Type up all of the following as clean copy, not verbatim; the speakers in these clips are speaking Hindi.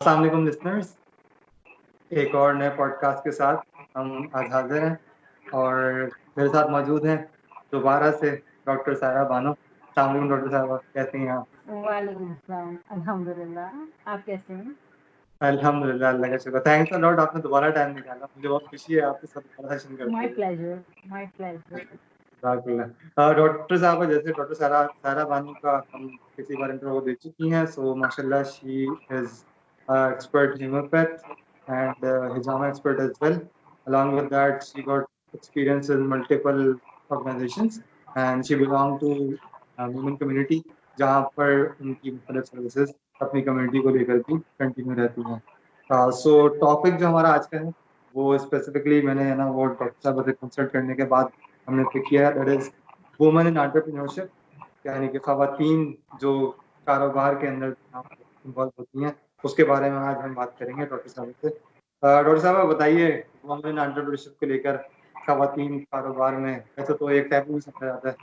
अस्सलाम वालेकुम लिसनर्स, एक और नए पॉडकास्ट के साथ हम आज हाजिर हैं और मेरे साथ मौजूद हैं दोबारा से डॉक्टर साहिरा बानो। अस्सलाम वालेकुम डॉक्टर साहिबा, कैसी हैं आप? वालेकुम अस्सलाम, अल्हम्दुलिल्लाह। आप कैसे हैं? अल्हम्दुलिल्लाह, अल्लाह का शुक्र। थैंक्स अ लॉट, आपने दोबारा टाइम निकाला। मुझे बहुत खुशी है आपके साथ दोबारा सेशन करते माय हुए। Pleasure, my pleasure. डॉक्टर साहबा, जैसे डॉक्टर साहिरा साहिरा बानो का हम किसी बार इंटरव्यू दे चुकी हैं, सो माशाल्लाह she is expert homeopath and hijama expert as well. Along with that, she got experience in multiple organizations and she belonged to women community, जहाँ पर उनकी मुख्तलिफ सर्विसेज अपनी कम्युनिटी को लेकर भी कंटिन्यू रहती हैं। सो टॉपिक जो हमारा आज का है वो स्पेसिफिकली मैंने है ना वो डॉक्टर साहब से कंसल्ट करने के बाद हमने पिक किया है, that is women in entrepreneurship, यानी कि खवातीन जो कारोबार के अंदर इन्वॉल्व होती हैं, उसके बारे में आज हम बात करेंगे डॉक्टर साहब से। डॉक्टर साहब बताइए, वुमेन एंटरप्रेन्योरशिप को लेकर खवातीन कारोबार में वैसे तो एक टैबू समझा जाता है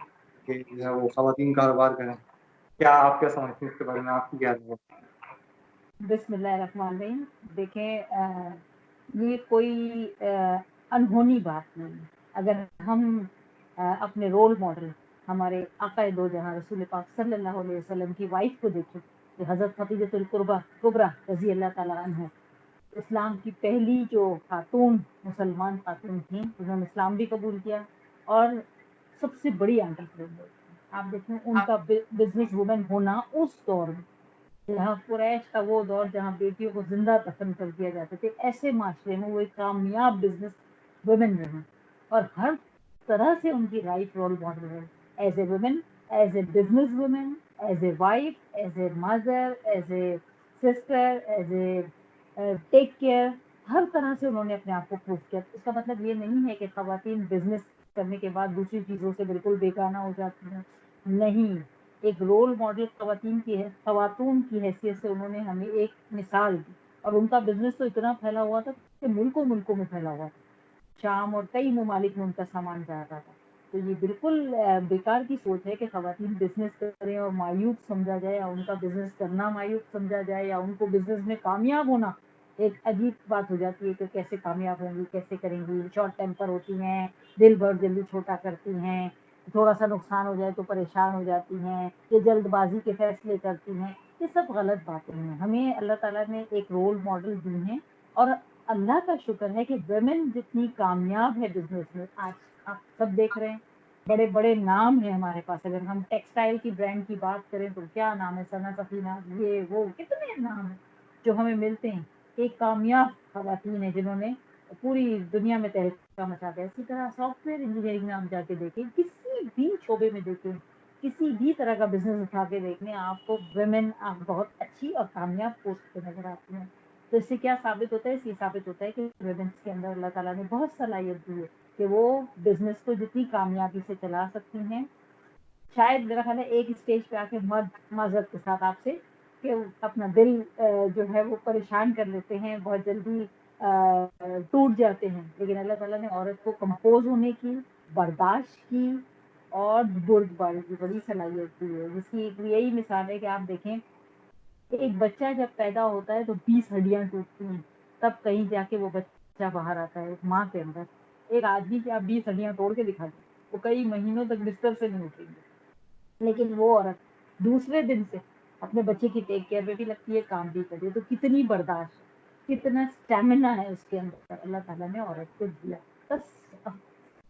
कि जो है वो खवातीन कारोबार करें, क्या आप क्या समझते हैं इसके बारे में, आपकी क्या राय है? बिस्मिल्लाहिर्रहमानिर्रहीम। देखें, ये कोई अनहोनी बात नहीं है। अगर हम अपने रोल मॉडल हमारे आका दो जहां रसूल पाक सल्लल्लाहु अलैहि वसल्लम की वाइफ को देखें, कि हज़रत खदीजतुल कुबरा रज़ी अल्लाह ताला अन्हा, इस्लाम की पहली जो खातून मुसलमान खातून थी, उन्होंने इस्लाम भी कबूल किया और सबसे बड़ी एंटरप्रेन्योर थी। आप देखें उनका बिजनेस वुमेन होना उस दौर में, जहाँ कुरैश का वो दौर जहाँ बेटियों को जिंदा दफन कर दिया जाते थे, ऐसे माशरे में वो एक कामयाब बिजनेस वुमेन रही और हर तरह से उनकी राइट रोल मॉडल है। As a women, as a business women, as a wife, as a mother, as a sister, as a take care, हर तरह से उन्होंने अपने आप को प्रूव किया। इसका मतलब ये नहीं है कि खवातीन बिजनेस करने के बाद दूसरी चीजों से बिल्कुल बेगाना हो जाती हैं, नहीं। एक रोल मॉडल खवातीन की है, खवातून की हैसियत से उन्होंने हमें एक मिसाल दी और उनका बिजनेस तो इतना फैला हुआ था कि मुल्कों मुल्कों में फैला हुआ था। शाम और कई ममालिक में उनका सामान जाता था। तो ये बिल्कुल बेकार की सोच है कि खवातीन बिजनेस करें और मायूब समझा जाए, या उनका बिजनेस करना मायूब समझा जाए, या उनको बिजनेस में कामयाब होना एक अजीब बात हो जाती है कि कैसे कामयाब होंगी, कैसे करेंगी, शॉर्ट टेम्पर होती हैं, दिल बहुत जल्दी छोटा करती हैं, थोड़ा सा नुकसान हो जाए तो परेशान हो जाती हैं, ये जल्दबाजी के फैसले करती हैं। ये सब गलत बातें हैं। हमें अल्लाह ताला ने एक रोल मॉडल दी हैं और अल्लाह का शुक्र है कि वुमेन जितनी कामयाब है बिजनेस में, आज आप सब देख रहे हैं, बड़े बड़े नाम है हमारे पास। अगर हम टेक्सटाइल की ब्रांड की बात करें तो क्या नाम है, सना सफीना, ये वो कितने नाम है जो हमें मिलते हैं। एक कामयाब खवातीन है जिन्होंने पूरी दुनिया में तहलका मचा दिया। इसी तरह सॉफ्टवेयर इंजीनियरिंग में हम जाके देखें, किसी भी शोबे में देखें, किसी भी तरह का बिजनेस उठा के देख लें, आपको वुमेन आप बहुत अच्छी और कामयाब पोस्ट पे नजर आती हैं। तो इससे क्या साबित होता है? इससे साबित होता है कि वुमेन्स के अंदर अल्लाह ताला ने बहुत सलाहियत दी है कि वो बिजनेस को जितनी कामयाबी से चला सकती हैं। शायद मेरा ख्याल है एक स्टेज पे आके मर्द माजरत के साथ आपसे कि अपना दिल जो है वो परेशान कर लेते हैं, बहुत जल्दी टूट जाते हैं, लेकिन अल्लाह ताला ने औरत को कंपोज होने की, बर्दाश्त की और बुर्दबारी की बड़ी सलाहियत दी है। जिसकी यही मिसाल है कि आप देखें, एक बच्चा जब पैदा होता है तो 20 हड्डियां टूटती हैं, तब कहीं जाके वो बच्चा बाहर आता है एक माँ के अंदर। एक आदमी की आप 20 हड्डियां तोड़ के दिखा दें, वो कई महीनों तक बिस्तर से नहीं उठेंगे, लेकिन वो औरत दूसरे दिन से अपने बच्चे की टेक केयर में भी लगती है, काम भी करती है। तो कितनी बर्दाश्त, कितना स्टेमिना है उसके अंदर अल्लाह ताला ने औरत को दिया। बस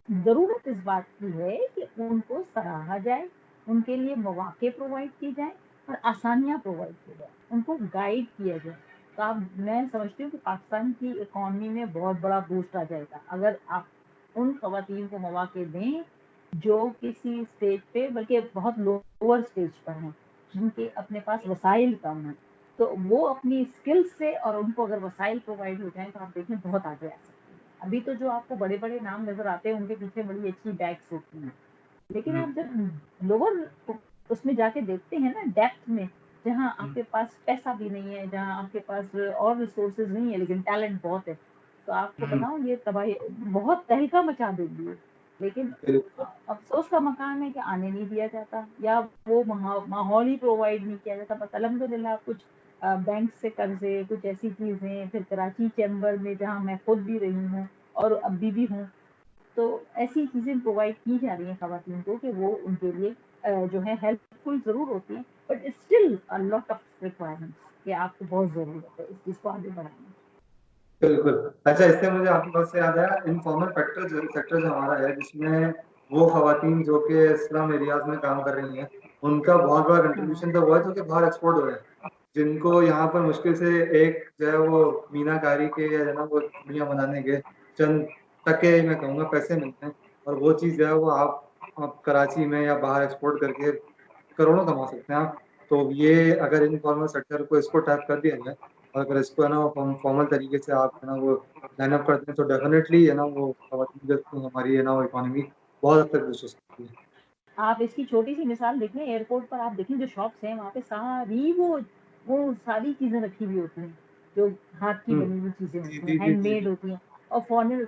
जरूरत इस बात की है कि उनको सराहा जाए, उनके लिए मौके प्रोवाइड की जाए और आसानियां प्रोवाइड की जाए, उनको गाइड किया जाए। तो आप, मैं समझती हूँ कि पाकिस्तान की इकोनॉमी में बहुत बड़ा बूस्ट आ जाएगा अगर आप उन खवातीन को मौके दें जो किसी स्टेज पे, बल्कि बहुत लोअर स्टेज पर हैं, जिनके अपने पास वसाइल कम है। तो वो अपनी स्किल्स से, और उनको अगर वसाइल प्रोवाइड हो जाए तो आप देखें बहुत आगे आ सकते हैं। अभी तो जो आपको बड़े बड़े नाम नजर आते हैं, उनके पीछे बड़ी अच्छी बैग्स होती हैं, लेकिन आप जब लोअर उसमें जाके देखते हैं ना, डेप्थ में, जहाँ आपके पास पैसा भी नहीं है, जहाँ आपके पास और रिसोर्सेज नहीं है, लेकिन टैलेंट बहुत है, तो आपको बताऊं ये तबाही बहुत तहलका मचा देगी। लेकिन अफसोस का मकान है कि आने नहीं दिया जाता, या वो माहौल ही प्रोवाइड नहीं किया जाता। बस अल्हम्दुलिल्लाह कुछ बैंक से कर्जे, कुछ ऐसी चीज़ें, फिर कराची चैम्बर में जहाँ मैं खुद भी रही हूँ और अभी भी हूँ, तो ऐसी चीज़ें प्रोवाइड की जा रही हैं खवातीन को कि वो उनके लिए जो है हेल्पफुल ज़रूर होती हैं, but still a lot of requirements कि आपको बहुत ज़रूरत है इस चीज़ को आगे बढ़ाने की। बिल्कुल। अच्छा, इससे मुझे आपकी बात से याद आया, इनफॉर्मल सेक्टर जो हमारा है, जिसमें वो खवातीन जो कि स्लम एरियाज़ में काम कर रही हैं, उनका बहुत बड़ा हाँ, कंट्रीब्यूशन तो हुआ है जो कि बाहर एक्सपोर्ट हो रहे हैं। जिनको यहाँ पर मुश्किल से एक जो है वो मीनाकारी के या जो है ना वो चूड़ियाँ बनाने के चंद टके मैं कहूँगा पैसे मिलते हैं, और वो चीज़ जो है वो आप कराची में या बाहर एक्सपोर्ट करके करोड़ों कमा सकते हैं आप। तो ये अगर इनफॉर्मल सेक्टर को इसको टैप कर दिया जाए, और अगर इसको है ना फॉर्मल तरीके से आप है ना वो लाइन अप करते हैं, तो डेफिनेटली है ना वो खवातीन जो हमारी है ना वो इकोनॉमी बहुत हद तक बूस्ट हो सकती है। आप इसकी छोटी-सी मिसाल देखें, एयरपोर्ट पर आप देखें जो शॉप्स हैं वहाँ पे सारी वो सारी चीज़ें रखी हुई होती हैं, जो हाथ की हुँ। बनी हुई चीज़ें जी, होती हैं, जी, जी, जी, हैंडमेड जी। होती हैं और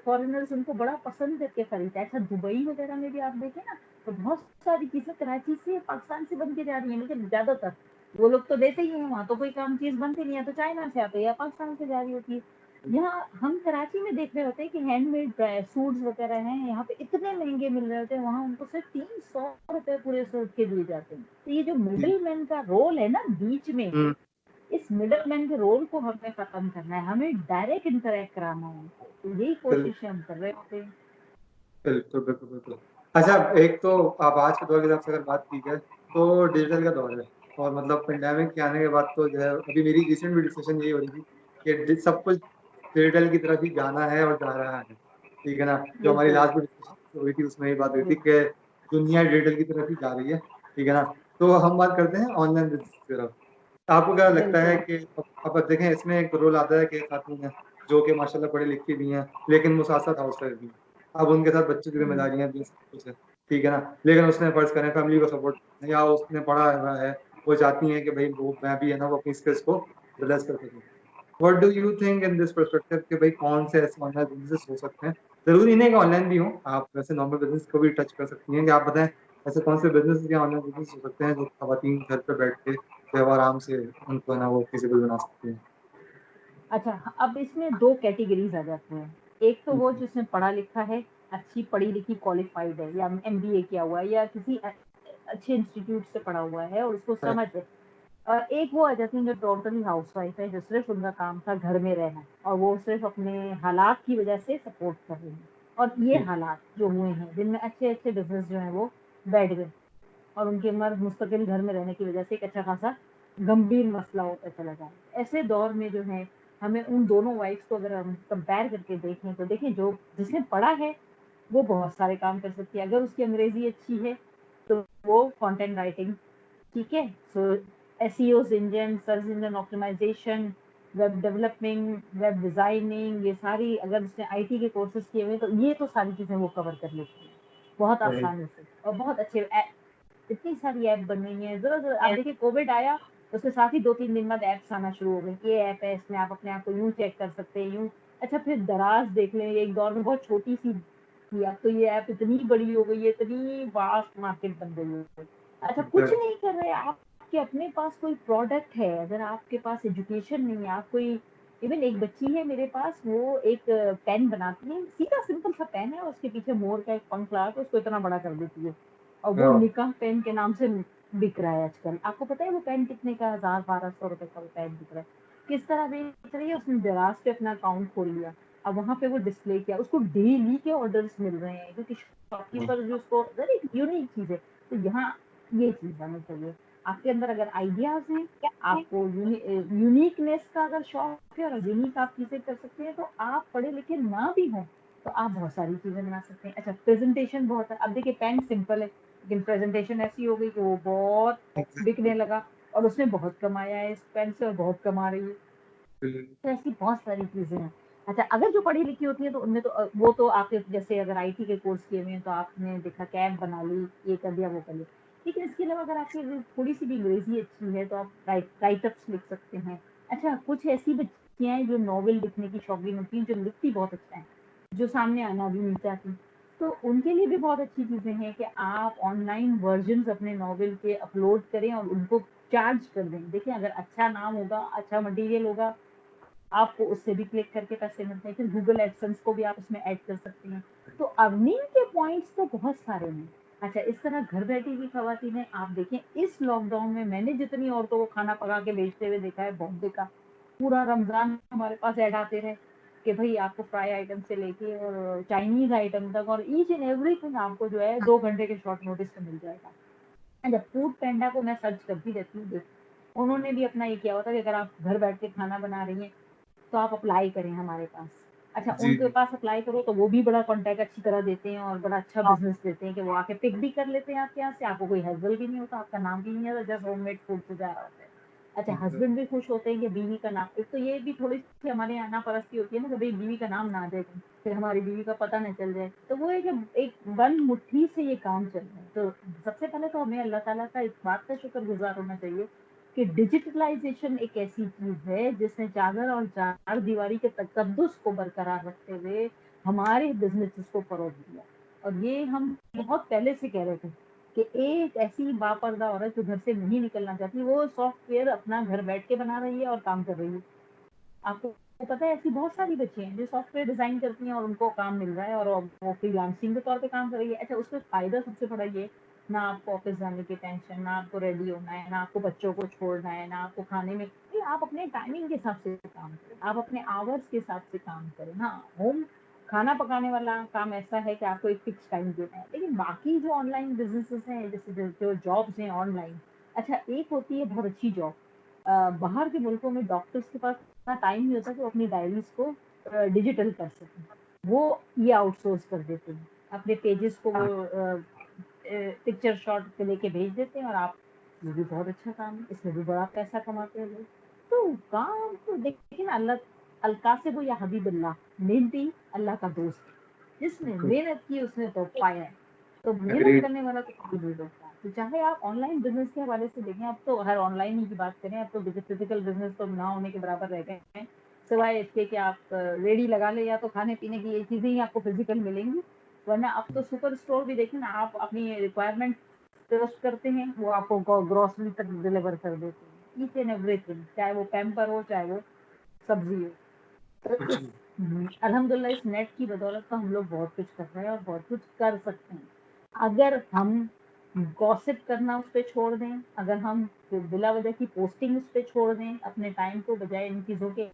फॉरेनर्स उनको बड़ा पसंद करके खरीदते हैं। अच्छा दुबई वगैरह में भी आप देखें ना, तो बहुत सारी चीज़ें कराची से, पाकिस्तान से बन के जा रही हैं, लेकिन ज़्यादातर वो लोग तो देते ही हैं, वहाँ तो कोई काम चीज़ बनती नहीं है, तो चाइना से आती है या पाकिस्तान से जा रही होती है। यहाँ हम कराची में देख रहे होते हैं कि हैंडमेड सूट्स वगैरह हैं, यहाँ पे इतने महंगे मिल रहे होते हैं, वहाँ उनको सिर्फ 300 रुपए पूरे सूट के दिए जाते हैं। तो ये जो जी। मिडिल मैन का रोल है ना बीच में, हुँ। इस मिडिल मैन के रोल को हमें खत्म करना है, हमें डायरेक्ट इंटरेक्ट कराना है उनको, तो यही बिल कोशिश हम कर रहे होते हैं। बिल्कुल, बिल्कुल, बिल्कुल। अच्छा, एक तो अब आज के दौर के हिसाब से अगर बात की जाए, तो डिजिटल का दौर है, और मतलब पैंडेमिक के आने के बाद तो जो है, अभी मेरी रिसेंट भी डिस्कशन यही हो रही थी कि सब कुछ डिजिटल की तरफ ही जाना है और जा रहा है। ठीक है ना? जो हमारी बिल्कुल लास्ट में डिस्कशन हुई थी उसमें ये बात हुई थी बिल्कुल कि दुनिया डिजिटल की तरफ ही जा रही है। ठीक है ना? तो हम बात करते हैं ऑनलाइन बिज़नेस की तरफ। आपको क्या लगता है बिल्कुल कि अब देखें, इसमें एक रोल आता है कि एक खातून है, जो कि माशाल्लाह पढ़ी लिखी भी हैं, लेकिन वो साथ-साथ हाउसवाइफ भी हैं। अब उनके साथ बच्चों की हम्म, ज़िम्मेदारियाँ भी हैं, सब कुछ है, ठीक है ना? लेकिन उसने फ़र्ज़ करें फैमिली को सपोर्ट करना है, या उसने पढ़ा हुआ है, वो चाहती हैं कि भई वो मैं भी है ना वो अपनी स्किल्स को रियलाइज़ कर सकूँ। What do you think in this perspective कि भई कौन से ऐसे ऑनलाइन बिज़नेसेस हो सकते हैं? ज़रूरी नहीं है कि ऑनलाइन भी हों, आप वैसे नॉर्मल बिज़नेस को भी टच कर सकती हैं, कि आप बताएँ ऐसे कौन से बिज़नेस या ऑनलाइन बिज़नेस हो सकते हैं जो खवातीन घर पे बैठ के जो है वो आराम से उनको है ना वो फिज़िबल बना सकती हैं? अच्छा अब इसमें दो कैटेगरीज आ जाती हैं। एक तो हुँ, वो हुँ। जिसने पढ़ा लिखा है, अच्छी पढ़ी लिखी क्वालिफाइड है या एमबीए किया हुआ है या किसी अच्छे इंस्टीट्यूट से पढ़ा हुआ है और उसको राइट, समझ है। और एक वो आ जाती है जो टोटली हाउसवाइफ है, जो सिर्फ उनका काम था घर में रहना और वो सिर्फ अपने हालात की वजह से सपोर्ट कर रही है। और ये जी, हालात जो हुए हैं जिनमें अच्छे अच्छे बिजनेस जो हैं वो बैठ गए और उनके मर्द मुस्तकिल घर में रहने की वजह से एक अच्छा खासा गंभीर मसला होता चला जा रहा है। ऐसे दौर में जो है हमें उन दोनों वाइफ्स को अगर हम कंपेयर करके देखें तो देखिए जो जिसने पढ़ा है वो बहुत सारे काम कर सकती है। अगर उसकी अंग्रेजी अच्छी है तो वो कंटेंट राइटिंग ठीक है, so SEO engine search engine optimisation web developing web designing ये सारी अगर उसने आईटी के कोर्सेज किए हुए तो ये तो सारी चीजें वो कवर कर लेती है बहुत राइट। आसानी से और बहुत अच्छे इतनी सारी ऐप बन रही हैं जरूरत आप देखिए कोविड आया उसके साथ ही 2-3 दिन बाद ऐप्स आना शुरू हो गई ये ऐप है इसमें आप अपने आप को यूं चेक कर सकते हैं यूं अच्छा फिर दराज देख लें एक दौर में बहुत छोटी सी थी अब तो ये ऐप इतनी बड़ी हो गई है इतनी वास्ट मार्केट बन गई है अच्छा कुछ एग्ज़ैक्टली। नहीं कर रहे आपके अपने पास कोई प्रोडक्ट है अगर आपके पास एजुकेशन नहीं है आप कोई इवन एक बच्ची है मेरे पास वो एक पेन बनाती है सीधा सिंपल सा पेन है उसके पीछे मोर का एक पंख लगा के उसको इतना बड़ा कर देती है और वो हाँ, निकाह पेन के नाम से बिक रहा है आजकल आपको पता है वो पेन कितने का 1000-1200 रुपए का वो पेन बिक रहा है किस तरह बेच रही है उसने दराज पे अपना अकाउंट खोल लिया अब वहां पे वो डिस्प्ले किया उसको डेली के ऑर्डर्स मिल रहे हैं क्योंकि हाँ, शॉपकीपर जो उसको अरे एक यूनिक चीज है तो यहाँ ये चीज आनी चाहिए आपके अंदर अगर आइडियाज हैं आपको यूनिकनेस का अगर शौक है और यूनिक आप चीजें कर सकते हैं तो आप पढ़े लिखे ना भी हों तो आप बहुत सारी चीजें बना सकते हैं अच्छा प्रेजेंटेशन बहुत है अब देखिए पेन सिंपल है लेकिन प्रेजेंटेशन ऐसी हो गई कि वो बहुत बिकने एग्ज़ैक्टली। लगा और उसने बहुत कमाया है इस पेन से और बहुत कमा रही है बिल तो ऐसी बहुत सारी चीजें हैं अच्छा अगर जो पढ़ी लिखी होती है तो उनमें तो वो तो आपके जैसे अगर आईटी के कोर्स किए हुए हैं तो आपने देखा कैब बना ली ये कर दिया वो कर लिया लेकिन इसके अलावा अगर आपकी थोड़ी सी भी अंग्रेजी अच्छी है तो आप राइटअप्स लिख सकते हैं अच्छा कुछ ऐसी बच्चियां हैं जो नॉवेल लिखने की शौकीन होती हैं जो लिखती बहुत अच्छा है जो सामने आना भी नहीं चाहती तो उनके लिए भी बहुत अच्छी चीजें हैं कि आप ऑनलाइन वर्जन अपने नॉवेल के अपलोड करें और उनको चार्ज कर दें। देखिए अगर अच्छा नाम होगा, अच्छा मटेरियल होगा, आपको उससे भी क्लिक करके पैसे मिलते हैं। फिर गूगल एडसेंस को भी आप उसमें ऐड कर सकती हैं। तो अर्निंग के पॉइंट्स तो बहुत सारे हैं। अच्छा, इस तरह घर बैठी भी खवातीनें आप देखें, इस लॉकडाउन में मैंने जितनी औरतों को खाना पका के बेचते हुए देखा है, बहुत देखा। पूरा रमजान हमारे पास ऐड आते रहे कि भाई आपको फ्राई आइटम से लेके और चाइनीज आइटम तक और ईच एंड एवरीथिंग आपको जो है 2 घंटे के शॉर्ट नोटिस पे मिल जाएगा। जब फूड पैंडा को मैं सर्च करती रहती हूँ, उन्होंने भी अपना ये किया होता है कि अगर आप घर बैठ के खाना बना रही हैं तो आप अप्लाई करें हमारे पास। अच्छा, जी उनके जी। पास अप्लाई करो तो वो भी बड़ा कॉन्टैक्ट अच्छी तरह देते हैं और बड़ा अच्छा बिजनेस देते हैं कि वो आके पिक भी कर लेते हैं आपके यहाँ से, आपको कोई हेल्पल भी नहीं होता, आपका नाम भी नहीं आता, जस्ट होममेड फूड से जा रहा होता है। अच्छा, हस्बैंड भी खुश होते हैं कि बीवी का नाम, एक तो ये भी थोड़ी सी हमारे यहाँ ना परस्ती होती है ना कि भाई बीवी का नाम ना आ जाए कहीं, फिर हमारी बीवी का पता न चल जाए, तो वो है कि एक वन मुट्ठी से ये काम चल रहा है। तो सबसे पहले तो हमें अल्लाह ताला का इस बात का शुक्रगुजार होना चाहिए कि डिजिटलाइजेशन एक ऐसी चीज है जिसने चादर और चार दीवारी के तकद्दुस को बरकरार रखते हुए हमारे बिजनेस को फरोग दिया। और ये हम बहुत पहले से कह रहे थे कि एक ऐसी बापर्दा औरत जो घर से नहीं निकलना चाहती, वो सॉफ्टवेयर अपना घर बैठ के बना रही है और काम कर रही है। आपको पता है ऐसी बहुत सारी बच्चियां हैं जो सॉफ्टवेयर डिजाइन करती हैं और उनको काम मिल रहा है और वो फ्रीलांसिंग के तौर पे काम कर रही है। अच्छा, उसका फायदा सबसे बड़ा ये, ना आपको ऑफिस जाने की टेंशन, ना आपको रेडी होना है, ना आपको बच्चों को छोड़ना है, ना आपको खाने में, ये आप अपने टाइमिंग के हिसाब से काम करें, आप अपने आवर्स के हिसाब से काम करें। हाँ, होम खाना पकाने वाला काम ऐसा है कि आपको एक फिक्स टाइम देना है, लेकिन बाकी जो ऑनलाइन बिजनेसेस हैं, जैसे जो जॉब्स हैं ऑनलाइन, अच्छा एक होती है बहुत अच्छी जॉब, बाहर के मुल्कों में डॉक्टर्स के पास इतना टाइम नहीं होता कि वो अपनी डायरीज को डिजिटल कर सकें। वो ये आउटसोर्स कर देते हैं, अपने पेजेस को वो पिक्चर शॉट पे लेके भेज देते हैं और आप, ये भी बहुत अच्छा काम है, इसमें भी बड़ा पैसा कमाते हैं लोग। तो काम तो देखिए ना, अल्लाह अलकासिब या हबीबुल्लाह, मेहनती अल्लाह का दोस्त, जिसने बिल्कुल। मेहनत की उसने तो पाया है। तो मेहनत एग्रीड। करने वाला तो कभी नहीं रोकता। तो चाहे आप ऑनलाइन बिजनेस के हवाले से देखें, अब तो हर ऑनलाइन ही की बात करें, अब तो फिजिकल बिजनेस तो ना होने के बराबर रह गए हैं। सिवाय इसके कि आप रेडी लगा ले, या तो खाने पीने की ये चीजें ही आपको फिजिकल मिलेंगी, वरना अब तो सुपर स्टोर भी देखें ना, आप अपनी रिक्वायरमेंट पोस्ट करते हैं, वो आपको ग्रोसरी तक डिलीवर कर देते हैं, ईच एंड एवरीथिंग, चाहे वो पैम्पर हो, चाहे वो सब्जी हो। तो कुछ इस अल्हम्दुलिल्लाह इस नेट की बदौलत तो हम लोग बहुत कुछ कर रहे हैं और बहुत कुछ कर सकते हैं। अगर हम गॉसिप करना उस पे छोड़ दें, अगर हम बिला वजह की पोस्टिंग उस पे छोड़ दें, अपने टाइम को बजाय इन चीज़ों के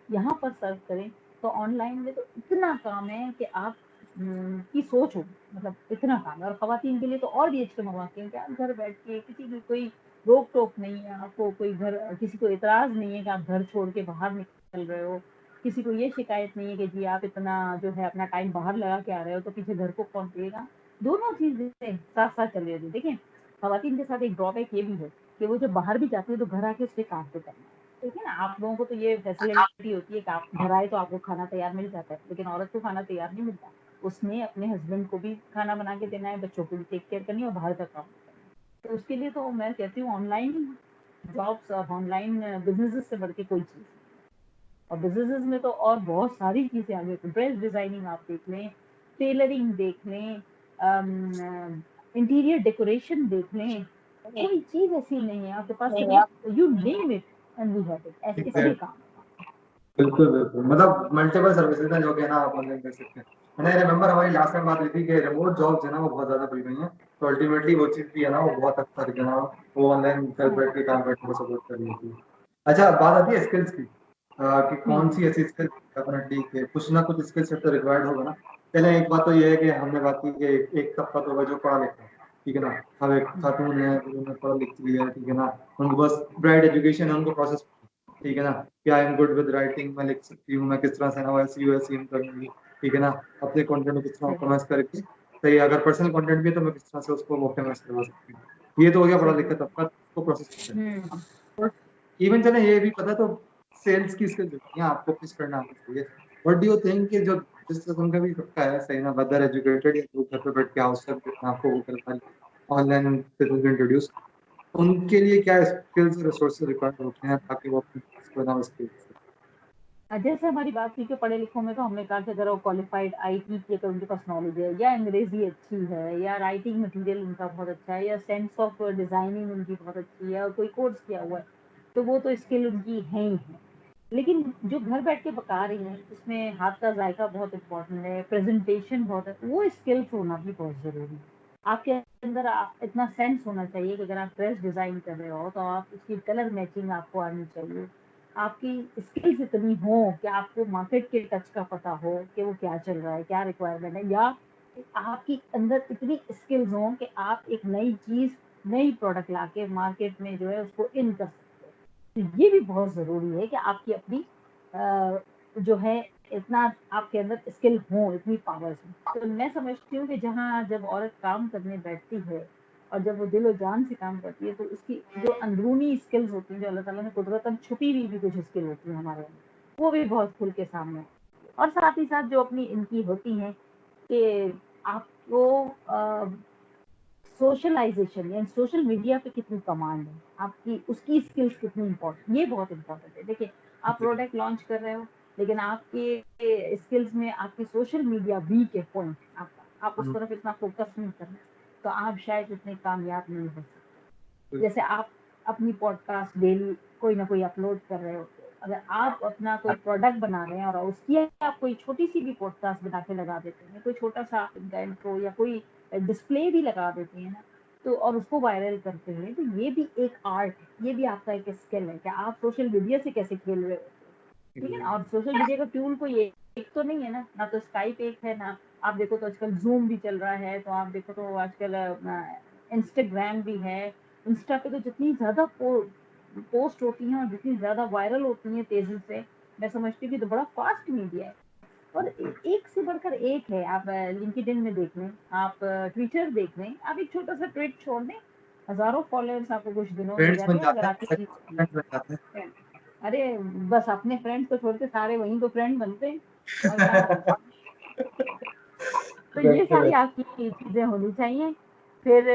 यहाँ पर सर्व करें, तो ऑनलाइन में तो इतना काम है कि आप की सोच हो, मतलब इतना काम है। और खवातीन के लिए तो और भी अच्छे मौके हैं कि आप घर बैठ के, किसी की कोई रोक टोक नहीं है, आपको कोई घर, किसी को इतराज नहीं है कि आप घर छोड़ के बाहर निकल रहे हो, किसी को ये शिकायत नहीं है कि जी आप इतना जो है अपना टाइम बाहर लगा के आ रहे हो तो पीछे घर को कौन देगा। दोनों चीजें साथ साथ चल रही है। देखिए, खवातीन के साथ एक ड्रॉबैक ये भी है कि वो जब बाहर भी जाती है तो घर आके उससे काम तो करना है। देखिए ना, आप लोगों को तो ये फैसिलिटी होती है कि आप घर आए तो आपको खाना तैयार मिल जाता है, लेकिन औरत को खाना तैयार नहीं मिलता। उसने अपने हस्बैंड को भी खाना बना के देना है, बच्चों को भी टेक केयर करनी है और बाहर का काम करना है। तो उसके लिए तो मैं कहती हूँ ऑनलाइन जॉब्स और ऑनलाइन बिजनेसेस से बढ़ के कोई चीज नहीं। और बिजनेसेस में तो और बहुत सारी चीजें आ गई, ड्रेस डिजाइनिंग आप देख लें, टेलरिंग देख लें, इंटीरियर डेकोरेशन देख लें, कोई चीज ऐसी नहीं है आपके पास कि भाई you name it and we have it, ऐसे ऐसे एग्जैक्ट। काम बिल्कुल बिल्कुल, मतलब मल्टीपल सर्विसेज हैं जो कि ना आप ऑनलाइन कर सकते हैं। मैंने रिमेंबर हमारी लास्ट टाइम बात हुई थी कि रिमोट जॉब्स है ना वो बहुत ज्यादा बढ़ गई हैं, तो अल्टीमेटली वो चीज़ भी है ना वो बहुत हद तक है ना वो ऑनलाइन घर है। बैठ के काम करने को सपोर्ट कर रही थी। अच्छा, बात आती है स्किल्स की, कि कौन हम्म सी ऐसी स्किल डेफिनेटली के कुछ ना कुछ स्किल सेट तो रिक्वायर्ड होगा ना। पहले एक बात तो ये है कि हमने बात की कि एक तबका तो होगा जो पढ़ा लिखा है, ठीक है ना। अब एक खातून है उन्होंने पढ़ लिख लिया है, ठीक है ना, उनको बस ब्राइट एजुकेशन है, उनको प्रोसेस, ठीक है ना, कि I am good with writing, मैं लिख सकती हूँ, मैं किस तरह से ना एसईओ एसईएम करूंगी, ठीक है ना, अपने कंटेंट को किस तरह सही ऑप्टिमाइज करके, सही अगर पर्सनल कंटेंट भी है तो मैं किस तरह से उसको ऑप्टिमाइज करवा सकती हूँ। ये तो हो गया पढ़ा सही। लिखा तबका, उसको प्रोसेस करते हैं। हम्म और इवन चले ये भी पता तो सेल्स की स्किल्स होती हैं, आपको पिच करना आना चाहिए। व्हाट डू यू थिंक कि जो जिस किस्म का भी सबका है सही ना, वेदर एजुकेटेड या जो घर पे बैठ के हाउस हेल्प अपने आपको वो कर पा रही ऑनलाइन बिजनेस इंट्रोड्यूस, उनके लिए क्या स्किल्स और रिसोर्सेज रिक्वायर्ड होते हैं ताकि वो अपने बिजनेस को ना स्केल कर सकें? जैसे हमारी बात थी कि पढ़े लिखों में तो हमने कहा कि अगर वो क्वालिफाइड आईटी की तो उनके पास नॉलेज है, या अंग्रेजी अच्छी है, या राइटिंग मटेरियल उनका बहुत अच्छा है, या सेंस ऑफ डिजाइनिंग उनकी बहुत अच्छी है, और कोई कोर्स किया हुआ है, तो वो तो स्किल उनकी है ही है। लेकिन जो घर बैठ के पका रही है उसमें हाथ का जायका बहुत इम्पोर्टेंट है, प्रेजेंटेशन बहुत है, वो स्किल्स होना भी बहुत जरूरी है। आपके अंदर इतना सेंस होना चाहिए कि अगर आप ड्रेस डिजाइन कर रहे हो तो आप उसकी कलर मैचिंग आपको आनी चाहिए। आपकी स्किल्स इतनी हो कि आपको मार्केट के टच का पता हो कि वो क्या चल रहा है, क्या रिक्वायरमेंट है, या आपकी अंदर इतनी स्किल्स हो कि आप एक नई चीज, नई प्रोडक्ट लाके मार्केट में जो है उसको इन कर सकते हो। तो ये भी बहुत जरूरी है कि आपकी अपनी जो है इतना आपके अंदर स्किल हो, इतनी पावर्स हो। तो मैं समझती हूँ कि जहाँ जब औरत काम करने बैठती है और जब वो दिलो जान से काम करती है, तो उसकी जो अंदरूनी स्किल्स होती हैं, जो अल्लाह ताला ने कुदरतन छुपी हुई भी कुछ स्किल होती है हमारे अंदर, वो भी बहुत खुल के सामने आती है। और साथ ही साथ जो अपनी इनकी होती हैं कि आपको सोशलाइजेशन या सोशल मीडिया पे कितनी कमांड है आपकी, उसकी स्किल्स कितनी इम्पोर्टेंट, ये बहुत इम्पोर्टेंट है। देखिए, आप जी प्रोडक्ट लॉन्च कर रहे हो लेकिन आपके स्किल्स में आपकी सोशल मीडिया वीक है, पॉइंट आपका, आप उस तरफ इतना फोकस नहीं कर रहे, तो आप शायद इतने कामयाब नहीं हो सकते। जैसे आप अपनी पॉडकास्ट डेली कोई ना कोई अपलोड कर रहे हो, अगर आप अपना कोई प्रोडक्ट बना रहे हैं और उसकी आप कोई छोटी सी भी पॉडकास्ट बना के लगा देते हैं, कोई छोटा सा इंट्रो या कोई डिस्प्ले भी लगा देते हैं ना, तो और उसको वायरल करते हैं, तो ये भी एक आर्ट है, ये भी आपका एक स्किल है कि आप सोशल मीडिया से कैसे खेल रहे हो। ठीक है ना। और सोशल मीडिया का टूल कोई एक तो नहीं है ना, ना तो स्काइप एक है ना, आप देखो तो आजकल जूम भी चल रहा है, तो आप देखो तो आजकल इंस्टाग्राम भी है। इंस्टा पे तो जितनी ज्यादा पोस्ट होती हैं और जितनी ज्यादा वायरल होती हैं तेजी से, मैं समझती हूँ कि तो बड़ा फास्ट मीडिया है। और एक से बढ़कर एक है। आप लिंक्डइन में देख लें, आप ट्विटर देख लें, आप एक छोटा सा ट्वीट छोड़ दें, हजारों फॉलोअर्स आपको कुछ दिनों में मिल फ्रेंड्स जाते बन हैं, और जाते अगर हैं, आपकी चीज फ्रेंड्स बन जाते अरे बस अपने फ्रेंड्स को छोड़ के सारे वहीं तो फ्रेंड बनते हैं, और क्या बनते हैं। तो ये हैं। सारी आपकी चीजें होनी चाहिए। फिर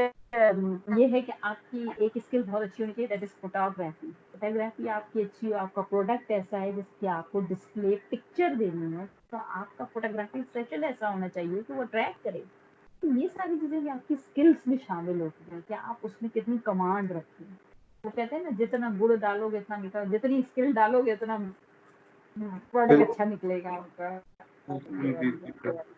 ये है कि आपकी एक स्किल बहुत अच्छी होनी चाहिए, दैट इज फोटोग्राफी। फोटोग्राफी आपकी अच्छी हो, आपका प्रोडक्ट ऐसा है जिसकी आपको डिस्प्ले पिक्चर देनी है, तो आपका फोटोग्राफी सेशन ऐसा होना चाहिए कि वो अट्रैक्ट करे। तो ये सारी चीजें भी आपकी स्किल्स में शामिल होती हैं कि आप उसमें कितनी कमांड रखते हैं। वो कहते हैं ना, जितना गुड़ डालोगे उतना मीठा, जितनी स्किल डालोगे उतना प्रोडक्ट बिल्कुल अच्छा निकलेगा आपका। जी ये जी वाली जी बात है।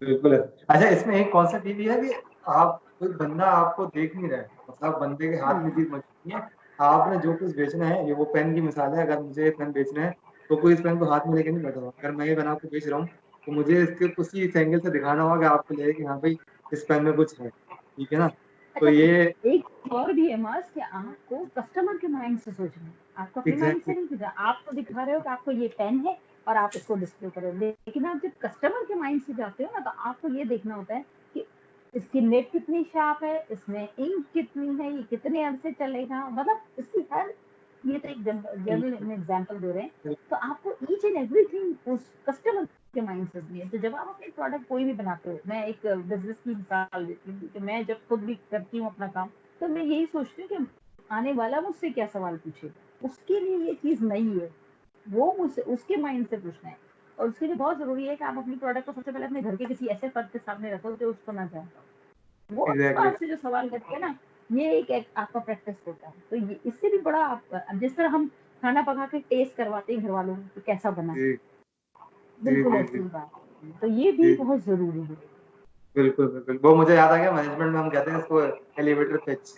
बिल्कुल है। अच्छा, इसमें एक कॉन्सेप्ट ये भी है कि आप, कोई बंदा आपको देख नहीं रहा है, मतलब बंदे के हाथ में चीज मौजूद नहीं है, आपने जो कुछ बेचना है, ये वो पेन की मिसाल है, अगर मुझे पेन बेचना है तो कोई इस पेन को हाथ में लेके नहीं बैठा हुआ, अगर मैं ये पेन आपको बेच रहा हूँ तो मुझे इसके उसी इस एंगल से दिखाना होगा कि आपको लगे कि हाँ भाई इस पेन में कुछ है, ठीक है ना। तो अच्छा, ये एक और भी है मास कि आपको कस्टमर के माइंड से सोचना है, आपको अपने माइंड से एग्जैक्टली नहीं सोचना। आप तो दिखा रहे हो कि आपको ये पेन है और आप इसको डिस्प्ले करो, लेकिन आप जब कस्टमर के माइंड से जाते हो ना, तो आपको ये देखना होता है कि इसकी नेट कितनी शार्प है, इसमें इंक कितनी है, ये कितने अरसे चलेगा, मतलब इसकी हर, ये तो एक जनरल एग्जांपल दे रहे हैं। तो आपको ईच एंड एवरीथिंग उस कस्टमर के माइंड से भी है। तो जब आप अपने प्रोडक्ट कोई भी बनाते हो, मैं एक बिजनेस की मिसाल देती हूँ कि मैं जब खुद भी करती हूँ अपना काम, तो मैं यही सोचती हूँ कि आने वाला मुझसे क्या सवाल पूछेगा, उसके लिए ये चीज नई है, वो मुझसे उसके माइंड से पूछना है। और उसके लिए बहुत जरूरी है कि आप अपनी प्रोडक्ट को सबसे पहले अपने घर के किसी ऐसे फर्द के सामने रखो जो उसको ना जानता हो। वो एग्जैक्टली आपसे जो सवाल करते हैं ना, ये एक आपका प्रैक्टिस होता है। तो ये इससे भी बड़ा आप, जिस तरह हम खाना पका के टेस्ट करवाते हैं घर वालों को कि कैसा बना है, जी जी बिल्कुल जी ऐसी जी ही बात है। तो ये भी जी जी बहुत जरूरी है। बिल्कुल बिल्कुल, वो मुझे याद आ गया, मैनेजमेंट में हम कहते हैं इसको एलिवेटर पिच,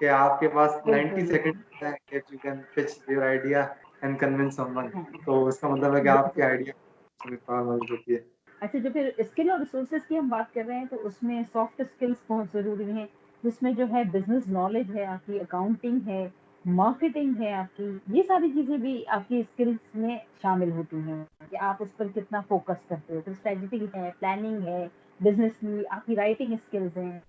कि आपके पास 90 बिल्कुल सेकंड है कि you can pitch your idea and convince someone. हाँ, तो इसका मतलब है कि आपकी बिल्कुल। आइडिया में पावर मौजूद होती है। अच्छा, जो फिर स्किल और रिसोर्सेज की हम बात कर रहे हैं, तो उसमें सॉफ्ट स्किल्स बहुत ज़रूरी हैं, जिसमें जो है बिजनेस नॉलेज है आपकी, अकाउंटिंग है, मार्केटिंग है आपकी, ये सारी चीज़ें भी आपकी स्किल्स में शामिल होती हैं कि आप उस पर कितना फोकस करते हो। फिर स्ट्रेटजी है, प्लानिंग है, बिजनेस की आपकी राइटिंग स्किल्स हैं,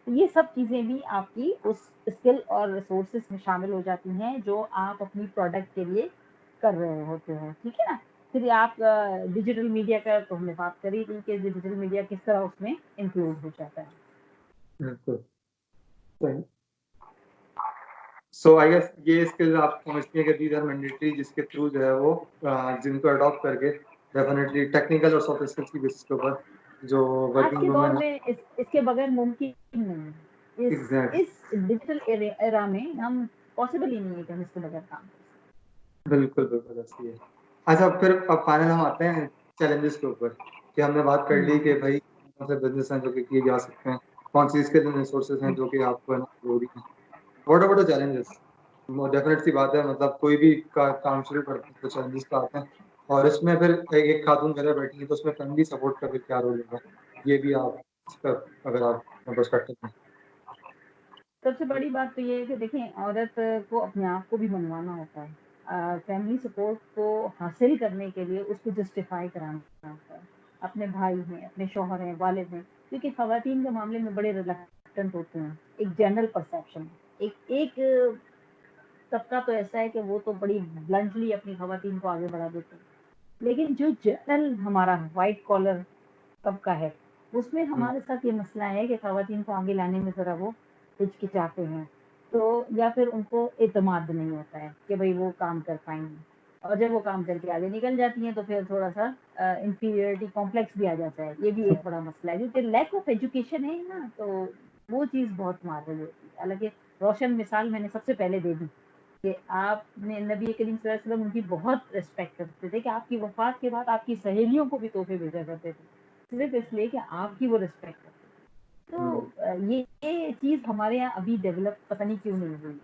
तो ये सब चीज़ें भी आपकी उस स्किल और रिसोर्सेज में शामिल हो जाती हैं जो आप अपनी प्रोडक्ट के लिए कर रहे होते हो। ठीक है ना। फिर आप डिजिटल मीडिया का तो हमने बात करी थी कि डिजिटल मीडिया किस तरह उसमें इंक्लूड हो जाता है। बिल्कुल सही। सो आई गेस ये स्किल्स आप समझती हैं कि दीज आर मैंडेटरी, जिसके थ्रू जो है वो जिनको अडॉप्ट करके डेफिनेटली टेक्निकल और सॉफ्ट स्किल्स की बेसिस के ऊपर जो आज वर्किंग के दौर वुमेन है। में इसके बगैर मुमकिन नहीं है। एग्जैक्टली, इस डिजिटल एरा में हम पॉसिबल ही नहीं है कि हम इसके बगैर काम कर बिल्कुल बिल्कुल ऐसी है। अच्छा, फिर अब फाइनल हम आते हैं चैलेंजेस के ऊपर, कि हमने बात कर ली कि सकें। भाई कौन से बिजनेस हैं जो कि किए जा सकते हैं, कौन सी स्किल एंड रिसोर्सेज हैं हम्म, जो कि आपको है ना जरूरी है। What about the challenges? Definite सी बात है, मतलब कोई भी काम शुरू करते हैं तो चैलेंजेस तो आते हैं, और इसमें फिर एक खातून घर में बैठी है तो उसमें फैमिली सपोर्ट का फिर क्या रोल होगा, ये भी आप इस पर अगर आप पर्सपेक्टिव में। सबसे बड़ी बात तो ये है कि देखें, औरत को अपने आप को भी मनवाना होता है। फैमिली सपोर्ट को हासिल करने के लिए उसको जस्टिफाई कराना होता है। अपने भाई हैं, अपने शौहर हैं, वालिद हैं, क्योंकि खवातीन के मामले में बड़े रिलक्टेंट होते हैं। एक जनरल परसेप्शन, एक एक तबका तो ऐसा है कि वो तो बड़ी ब्लंटली अपनी खवातीन को आगे बढ़ा देते हैं। लेकिन जो जनरल हमारा व्हाइट कॉलर तबका है, उसमें हम्म, हमारे साथ ये मसला है कि खवातीन को आगे लाने में ज़रा वो हिचकिचाते हैं, तो या फिर उनको एतमाद नहीं होता है कि भई वो काम कर पाएँगी। और जब वो काम करके आगे निकल जाती हैं तो फिर थोड़ा-सा इंफीरियरिटी कॉम्प्लेक्स भी आ जाता है। ये भी एक बड़ा मसला है, क्योंकि लैक ऑफ एजुकेशन है ना, तो वो चीज़ बहुत मार रही होती है। हालाँकि रोशन मिसाल मैंने सबसे पहले दे दी कि आपने नबी करीम सल्लल्लाहु अलैहि वसल्लम उनकी बहुत रिस्पेक्ट करते थे कि आपकी वफ़ात के बाद आपकी सहेलियों को भी तोहफ़े भेजा करते थे, सिर्फ़ इसलिए कि आपकी वो रिस्पेक्ट करते थे। तो हम्म, ये चीज़ हमारे यहाँ अभी डेवलप पता नहीं क्यों नहीं हुई है।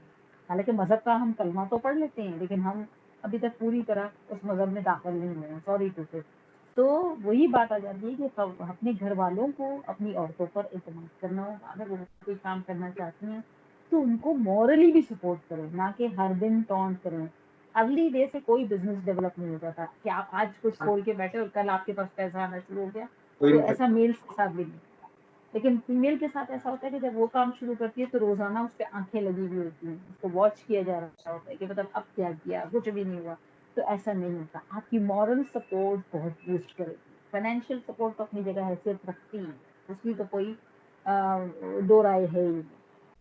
हालाँकि मज़हब का हम कलमा तो पढ़ लेते हैं, लेकिन हम अभी तक पूरी तरह उस मज़हब में दाखिल नहीं हुए हैं, सॉरी टू से। तो वही बात आ जाती है कि सब अपने घर वालों को अपनी औरतों पर एतमाद करना होगा। अगर वो कोई काम करना चाहती हैं तो उनको मॉरली भी सपोर्ट करें, ना कि हर दिन टॉन्ट करें। अगली डे से कोई बिजनेस डेवलप नहीं हो जाता कि आप आज कुछ खोल के बैठे और कल आपके पास पैसा आना शुरू हो गया। कोई तो नहीं ऐसा सकता। मेल्स के साथ भी नहीं, लेकिन फीमेल के साथ ऐसा होता है कि जब वो काम शुरू करती है तो रोजाना उस पर आंखें लगी हुई होती हैं, उसको वॉच किया जा रहा होता है कि मतलब अब क्या किया, कुछ भी नहीं हुआ। तो ऐसा नहीं होता। आपकी मॉरल सपोर्ट बहुत बूस्ट करेगी। फाइनेंशियल सपोर्ट तो अपनी जगह हैसियत रखती है, उसकी तो कोई दो राय है ही नहीं।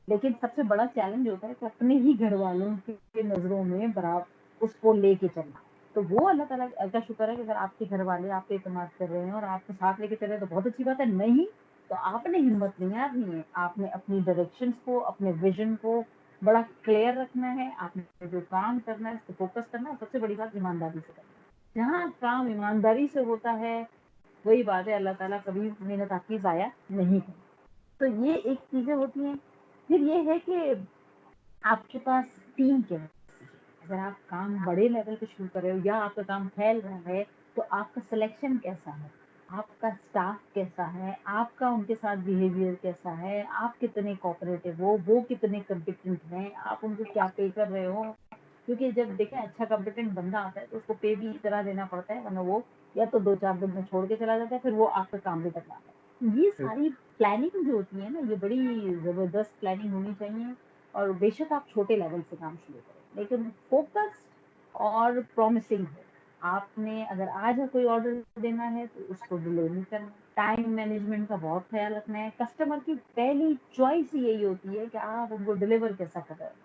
लेकिन सबसे बड़ा चैलेंज होता है कि अपने ही घर वालों की नजरों में बराबर उसको लेके चलना। तो वो अल्लाह ताला का शुक्र है कि अगर आपके घर वाले आप पे इत्मीनान कर रहे हैं और आपको साथ लेके चल रहे हैं तो बहुत अच्छी बात है। नहीं तो आपने हिम्मत नहीं हारनी है, आपने अपनी डायरेक्शंस को, अपने विजन को बड़ा क्लियर रखना है। आपने जो काम करना है उस पर फोकस करना है। सबसे बड़ी बात ईमानदारी से करना है। जहाँ काम ईमानदारी से होता है, वही बात है, अल्लाह ताला कभी मेहनत आपकी जाया नहीं है। तो ये एक चीजें होती हैं। फिर ये है कि आपके पास टीम कैसे है। अगर आप काम बड़े लेवल पे शुरू कर रहे हो या आपका काम फैल रहा है, तो आपका सिलेक्शन कैसा है, आपका स्टाफ कैसा है, आपका उनके साथ बिहेवियर कैसा है, आप कितने कोऑपरेटिव हो, वो कितने कॉम्पिटेंट हैं, आप उनको क्या पे कर रहे हो। क्योंकि जब देखें अच्छा कॉम्पिटेंट बंदा आता है तो उसको पे भी इस तरह देना पड़ता है, वरना वो या तो 2-4 दिन में छोड़ के चला जाता है, फिर वो आपका काम भी करना आता है। ये सारी प्लानिंग जो होती है ना, ये बड़ी जबरदस्त प्लानिंग होनी चाहिए। और बेशक आप छोटे लेवल से काम शुरू करें, लेकिन फोकस्ड और प्रॉमिसिंग हो। आपने अगर आज कोई ऑर्डर देना है तो उसको डिले नहीं करना। टाइम मैनेजमेंट का बहुत ख्याल रखना है। कस्टमर की पहली चॉइस ही यही होती है कि आप उनको डिलीवर कैसा कर रहे हो।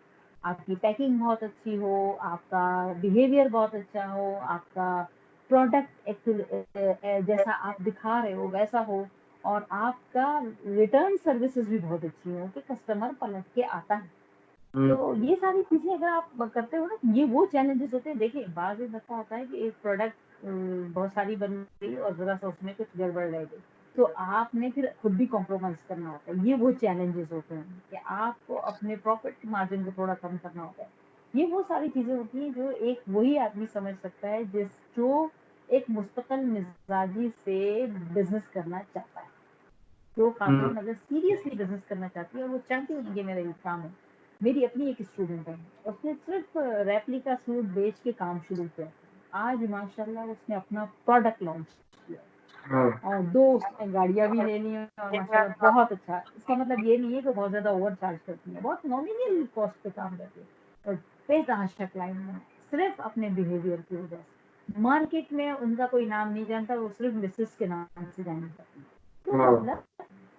आपकी पैकिंग बहुत अच्छी हो, आपका बिहेवियर बहुत अच्छा हो, आपका प्रोडक्ट जैसा आप दिखा रहे हो वैसा हो, और आपका रिटर्न सर्विसेज भी बहुत अच्छी हो कि कस्टमर पलट के आता है। तो ये सारी चीजें अगर आप करते हो ना, ये वो चैलेंजेस होते हैं। देखिए बाद में ऐसा होता है कि एक प्रोडक्ट बहुत सारी बन गई और जरा सा उसमें कुछ गड़बड़ रह गई, तो आपने फिर खुद भी कॉम्प्रोमाइज करना होता है। ये वो चैलेंजेस होते हैं कि आपको अपने प्रॉफिट मार्जिन को थोड़ा कम करना होता है। ये वो सारी चीजें होती हैं जो एक वही आदमी समझ सकता है जो एक मुस्तकिल मिजाजी से बिजनेस करना चाहता है। जो हम्म, खातून अगर सीरियसली बिजनेस करना चाहती है और वो चाहती है कि ये मेरा एक काम है। मेरी अपनी एक स्टूडेंट है, उसने सिर्फ रेप्लिका सूट बेच के काम शुरू किया। आज माशाल्लाह उसने अपना प्रोडक्ट लॉन्च किया हाँ, और 2 उसने गाड़ियाँ भी ले ली हैं और माशाल्लाह बहुत अच्छा। इसका मतलब ये नहीं है कि बहुत ज़्यादा ओवर चार्ज करती है, बहुत नॉमिनल कॉस्ट पे काम करती है और बेतहाशा क्लाइंट है, सिर्फ अपने बिहेवियर की वजह से। मार्केट में उनका कोई नाम नहीं जानता, वो सिर्फ मिसेस के नाम से जानी जाती है। तो हाँ, मतलब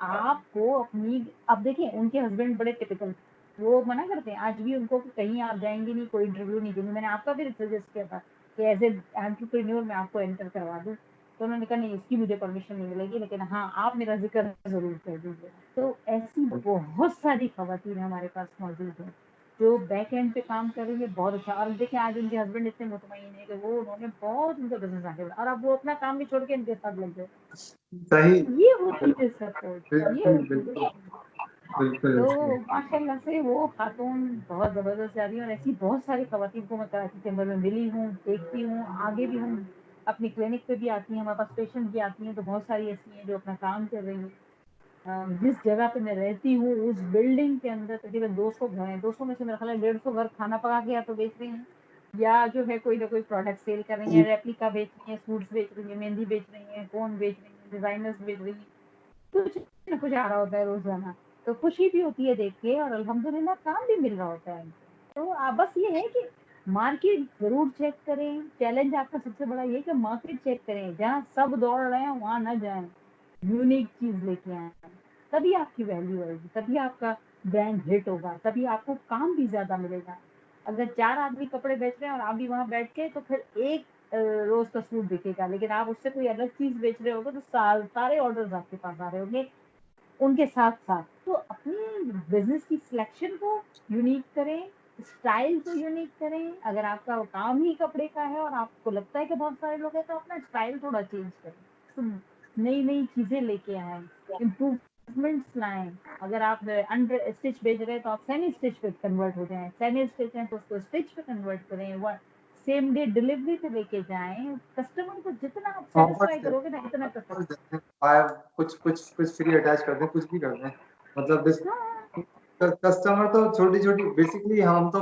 आपको अपनी, अब देखिए उनके हस्बैंड बड़े टिपिकल, वो मना करते हैं आज भी उनको कि कहीं आप जाएँगे नहीं, कोई इंटरव्यू नहीं देंगे। मैंने आपका भी सजेस्ट किया था कि एज़ ए एंटरप्रेन्योर मैं आपको एंटर करवा दूँ। तो उन्होंने कहा नहीं इसकी मुझे परमिशन नहीं मिलेगी, लेकिन हाँ, आप मेरा ज़िक्र ज़रूर कर दीजिएगा। तो ऐसी बहुत सारी ख़वातीन हमारे पास मौजूद हैं, जो बैक एंड पे काम कर रही है बहुत अच्छा। और देखिए आज उनके हस्बैंड इतने मुतमईन हैं कि वो उन्होंने बहुत उनका बिज़नेस आगे बढ़ाया और अब वो अपना काम भी छोड़ के इनके साथ लग गए। सही। ये होती है सपोर्ट, ये बिल्कुल, होती बिल्कुल, है। बिल्कुल तो ऐसे ही। माशाल्लाह से वो खातून बहुत ज़बरदस्त जा रही है और ऐसी बहुत सारी खवातीन को मैं कराची चैम्बर में मिली हूँ, देखती हूँ, आगे भी हम अपनी क्लिनिक पे भी आती हैं, हमारे पास पेशेंट भी आती हैं, तो बहुत सारी ऐसी हैं जो अपना काम कर रही हैं। जिस जगह पे मैं रहती हूँ, उस बिल्डिंग के अंदर तकरीबन 200 घर हैं, 200 में से मेरा ख्याल है 150 घर खाना पका के या तो बेच रही हैं, या जो है कोई ना कोई प्रोडक्ट सेल कर रही हैं, रेप्लिका बेच रही हैं, सूट्स बेच रही हैं, मेहंदी बेच रही हैं, कोन बेच रही हैं, डिज़ाइनर्स बेच रही हैं। कुछ ना कुछ आ रहा होता है रोज़ाना, तो खुशी भी होती है देख के और अल्हम्दुलिल्लाह काम भी मिल रहा होता है हमको। तो बस ये है कि मार्केट ज़रूर चेक करें, चैलेंज आपका सबसे बड़ा ये है कि मार्केट चेक करें, जहाँ सब दौड़ रहे हैं वहाँ ना जाएँ, यूनिक चीज़ लेके आएँ, तभी आपकी वैल्यू आएगी, तभी आपका ब्रांड हिट होगा, तभी आपको काम भी ज़्यादा मिलेगा। अगर 4 आदमी कपड़े बेच रहे हैं और आप भी वहाँ बैठ के तो फिर एक रोज़ का सूट बिकेगा, लेकिन आप उससे कोई अलग चीज़ बेच रहे होगे तो सारे ऑर्डर्स आपके पास आ रहे होंगे उनके साथ-साथ। तो अपनी बिज़नेस की सिलेक्शन को यूनिक करें, स्टाइल को यूनिक करें। अगर आपका काम ही कपड़े का है और आपको लगता है कि बहुत सारे लोग हैं तो अपना स्टाइल थोड़ा चेंज करें। तो नई-नई चीज़ें लेके आएँ, इम्प्रूवमेंट्स लाएँ। अगर आप अंडर स्टिच बेच रहे हैं तो आप सेमी स्टिच पे कन्वर्ट हो जाएँ, सेमी स्टिच है तो उसको स्टिच पे कन्वर्ट करें, व सेम डे डिलीवरी पे लेके जाएँ। कस्टमर को जितना आप ऑफर्स सैटिस्फाई करोगे ना इतना कस्टमर। ऑफर्स देते हैं, आया कुछ फ्री अटैच कर दें, कुछ भी कर दें। मतलब दिस हाँ, कस्टमर तो छोटी-छोटी बेसिकली हम तो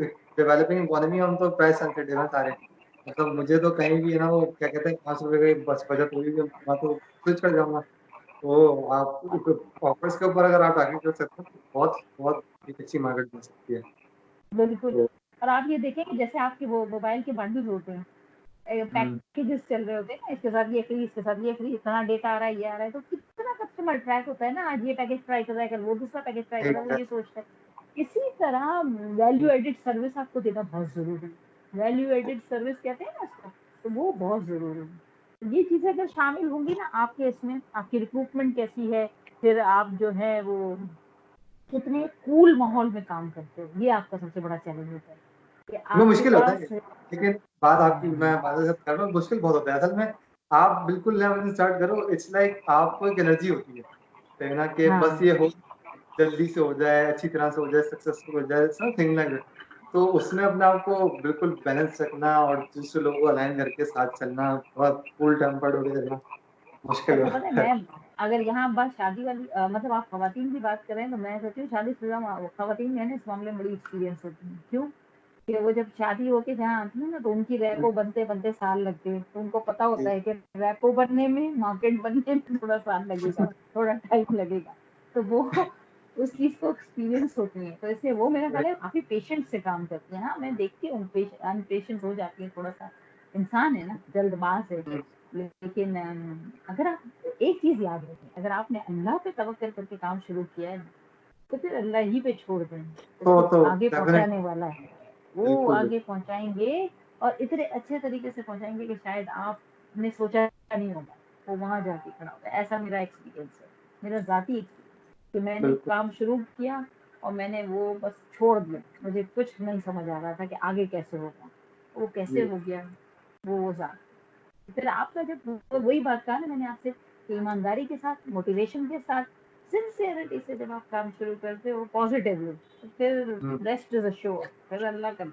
डेवलपिंग इकोनॉमी हम तो प्राइस सेंसिटिव हैं सारे। मतलब मुझे तो कहीं भी है ना वो क्या कहते हैं ₹5 की बस बचत हुई है, मैं तो स्विच कर जाऊँगा। तो आप ऑफर्स के ऊपर अगर आप आगे कर सकते हैं तो बहुत एक अच्छी मार्केट बन सकती है। बिल्कुल। तो और आप ये देखें कि जैसे आपके वो मोबाइल के बंडल्स होते हैं, हुँ, पैकेजेस चल रहे होते हैं ना, इसके साथ ये फ्री, इसके साथ ये फ्री, इतना डेटा आ रहा है, ये आ रहा है, तो कितना कस्टमर अट्रैक्ट होता है ना, आज ये पैकेज ट्राई कर रहा है, कल वो दूसरा पैकेज ट्राई कर रहा है, वो एक ये सोचता है। इसी तरह वैल्यू एडेड सर्विस आपको देना बहुत ज़रूरी है। वैल्यू एडेड सर्विस कहते हैं ना उसको, तो वो बहुत ज़रूरी है। ये चीज़ें अगर शामिल होंगी ना आपके इसमें, आपकी रिक्रूटमेंट कैसी है, फिर आप जो है वो कितने कूल माहौल में काम करते हो, ये आपका सबसे बड़ा चैलेंज होता है कि में आपके मुश्किल होता है, पास। लेकिन बात आपकी मैं माज़रत कर रहा हूँ, मुश्किल बहुत होता है। असल में आप बिल्कुल नया बिज़नेस स्टार्ट करो, इट्स लाइक आपको एक एनर्जी होती है, कहना कि बस हाँ, ये हो जल्दी से हो जाए, अच्छी तरह से हो जाए, सक्सेसफुल हो जाए, समथिंग लाइक दैट। तो उसमें अपने आप को बिल्कुल बैलेंस रखना और दूसरे लोगों को अलाइन करके साथ चलना, बहुत कूल टेम्पर्ड होके चलना मुश्किल अच्छा पता है होता है। मैं अगर यहाँ बात शादी वाली मतलब आप खवातीन की बात करें तो मैं कहती हूँ शादीशुदा खवातीन में है ना इस मामले में बड़ी एक्सपीरियंस होती है। क्यों? कि वो जब शादी होके जहाँ आती है ना तो उनकी रैपो बनते-बनते साल लगते हैं। तो उनको पता होता है कि रैपो बनने में, मार्केट बनने में थोड़ा साल लगेगा, थोड़ा टाइम लगेगा। तो वो उस चीज़ को एक्सपीरियंस होती है। तो इसलिए वो मेरा ख्याल है काफ़ी पेशेंस से काम करती है। हाँ, मैं देखती हूँ अनपेशेंट हो जाती है थोड़ा-सा। इंसान है ना, जल्दबाज़ है। लेकिन अगर आप एक चीज़ याद रखें, अगर आपने अल्लाह पे तवक्कल करके काम शुरू किया है ना, तो फिर अल्लाह ही पे छोड़ दें, उसको तो आगे डेफ़िनेटली पहुँचाने वाला है। वो बिल्कुल, आगे पहुँचाएँगे और इतने अच्छे तरीके से पहुँचाएँगे कि शायद आपने सोचा नहीं होगा, वो वहाँ जाके खड़ा होगा। ऐसा मेरा एक्सपीरियंस है, मेरा ज़ाती एक्सपीरियंस कि मैंने बिल्कुल, काम शुरू किया और मैंने वो बस छोड़ दिया। मुझे कुछ नहीं समझ आ रहा था कि आगे कैसे होगा। वो कैसे जी, हो गया, वो ज़ात फिर आपका जब वही बात कहा ना मैंने आपसे कि ईमानदारी के साथ, मोटिवेशन के साथ, सिंसियरिटी से जब आप काम शुरू करते हो पॉजिटिवली, तो फिर हुँ, रेस्ट इज़ अश्योर्ड, फिर अल्लाह का।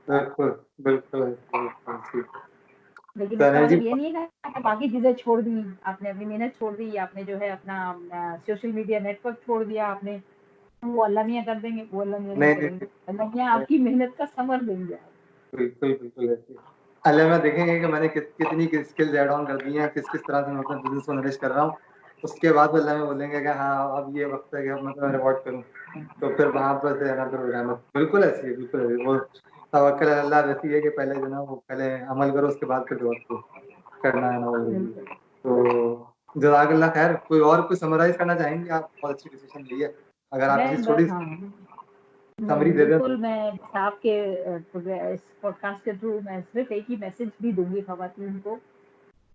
बिल्कुल, बिल्कुल, बिल्कुल, जी। लेकिन तो इसका एनर्जी मतलब ये नहीं है कि आपने बाकी चीज़ें छोड़ दी, आपने अपनी मेहनत छोड़ दी, आपने जो है अपना सोशल मीडिया नेटवर्क छोड़ दिया आपने, वो अल्लाह मियाँ कर देंगे, वो अल्लाह मियाँ नहीं नहीं, नहीं, करेंगे। अल्लाह मियाँ नहीं, आपकी मेहनत का समर देंगे आप। बिल्कुल, बिल्कुल ऐसे ही। अल्लाह में देखेंगे कि मैंने कितनी स्किल्स ऐड ऑन कर दी हैं, किस तरह से मैं अपने बिज़नेस को मैनेज कर रहा हूँ। उसके बाद अल्लाह में बोलेंगे कि हाँ, अब ये वक़्त है कि अब मैं तुम्हें रिवॉर्ड करूँ। तो फिर वहाँ पर से है ना फिर रहमत बिल्कुल ऐसी है, बिल्कुल ऐसी है। वो तवक्कुल अल्लाह वैसी है कि पहले जो है ना वो पहले अमल करो उसके बाद फिर दुआ करो, करना है ना वो ज़रूरी है। बिल्कुल। तो जज़ाकल्लाह खैर, कोई और कुछ समराइज़ करना चाहेंगी आप? बहुत अच्छी डिसीज़न ली है। अगर आप मैं किसी ब छोटी हाँ, समरी नहीं, दे दें। बिल्कुल मैं आपके इस पॉडकास्ट के थ्रू मैं सिर्फ़ एक ही मैसेज भी दूँगी ख़वातीन को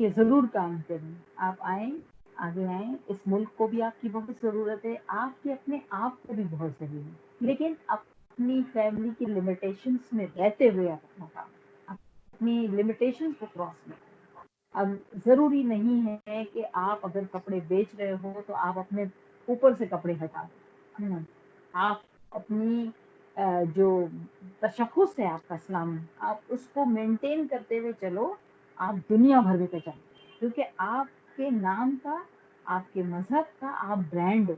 कि ज़रूर काम करें। आप आएँ, आगे आएँ, इस मुल्क को भी आपकी बहुत ज़रूरत है, आपके अपने आप को भी बहुत ज़रूरी है। लेकिन अपनी फैमिली की लिमिटेशंस में रहते हुए आप अपना काम करें। अपनी लिमिटेशंस को क्रॉस मत करें। अब ज़रूरी नहीं है कि आप अगर कपड़े बेच रहे हो तो आप अपने ऊपर से कपड़े हटा दें। आप अपनी जो तशख़्ख़ुस है आपका इस्लाम में, आप उसको मेंटेन करते हुए चलो, आप दुनिया भर में पहचान क्योंकि आपके नाम का, आपके मज़हब का आप ब्रांड हो।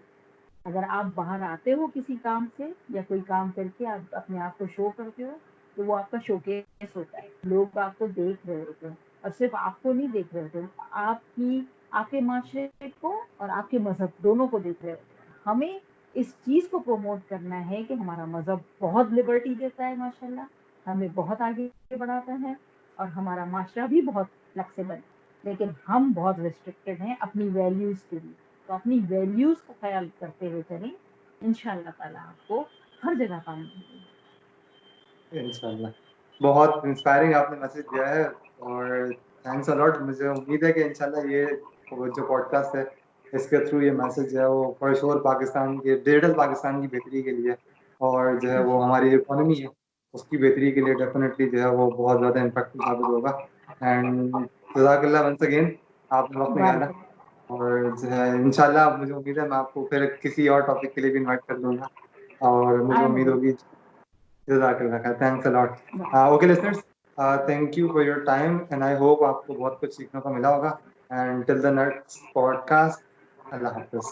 अगर आप बाहर आते हो किसी काम से या कोई काम करके आप अपने आप को शो करते हो, तो वो आपका शोकेस होता है। लोग आपको देख रहे होते हैं और सिर्फ़ आपको नहीं देख रहे होते, आपकी आपके माशरे को और आपके मज़हब दोनों को देख रहे होते हैं। हमें इस चीज़ को प्रमोट करना है कि हमारा मज़हब बहुत लिबर्टी देता है माशाल्लाह, हमें बहुत आगे बढ़ाता है और हमारा माशरा भी बहुत फ्लेक्सिबल है। लेकिन हम बहुत रिस्ट्रिक्टेड हैं अपनी वैल्यूज़ के लिए। तो अपनी वैल्यूज़ का ख़्याल करते हुए चलें, इंशाअल्लाह ताला आपको हर जगह काम मिलेगा। इंशाल्लाह। बहुत इंस्पायरिंग आपने मैसेज दिया है और थैंक्स अ लॉट। मुझे उम्मीद है कि इंशाल्लाह ये जो पॉडकास्ट है, इसके थ्रू ये मैसेज जो है वो फॉर श्योर पाकिस्तान के डिजिटल पाकिस्तान की बेहतरी के लिए और जो है वो हमारी इकोनॉमी है, उसकी बेहतरी के लिए डेफ़िनेटली जो है वो बहुत ज़्यादा इम्पैक्टफुल साबित होगा। एंड जज़ाकल्लाह वंस अगेन, आपने वक़्त निकाला बारक और जो है इंशाल्लाह मुझे उम्मीद है मैं आपको फिर किसी और टॉपिक के लिए भी इनवाइट कर लूँगा और मुझे आई एम उम्मीद होगी। Jazakallah khair. Thanks a lot. Okay, listeners, thank you for your time, and I hope आपको बहुत कुछ सीखने को मिला होगा. And till the next podcast, Allah Hafiz.